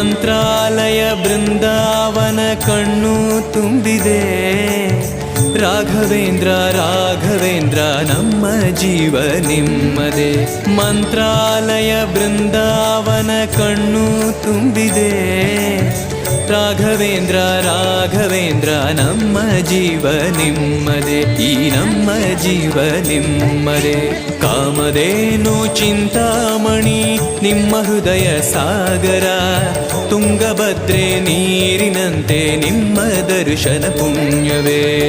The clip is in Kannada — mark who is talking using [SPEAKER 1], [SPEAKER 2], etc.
[SPEAKER 1] ಮಂತ್ರಾಲಯ ಬೃಂದಾವನ ಕಣ್ಣು ತುಂಬಿದೆ. ರಾಘವೇಂದ್ರ ರಾಘವೇಂದ್ರ ನಮ್ಮ ಜೀವ ನಿಮ್ಮದೇ. ಮಂತ್ರಾಲಯ ಬೃಂದಾವನ ಕಣ್ಣು ತುಂಬಿದೆ. ರಾಘವೇಂದ್ರ ರಾಘವೇಂದ್ರ ನಮ್ಮ ಜೀವ ನಿಮ್ಮದೇ. ಈ ನಮ್ಮ ಜೀವ ನಿಮ್ಮದೇ. ಕಾಮಧೇನು ಚಿಂತಾಮಣಿ ನಿಮ್ಮ ಹೃದಯ ಸಾಗರ. ತುಂಗಭದ್ರೆ ನೀರಿನಂತೆ ನಿಮ್ಮ ದರ್ಶನ ಪುಣ್ಯವೇ.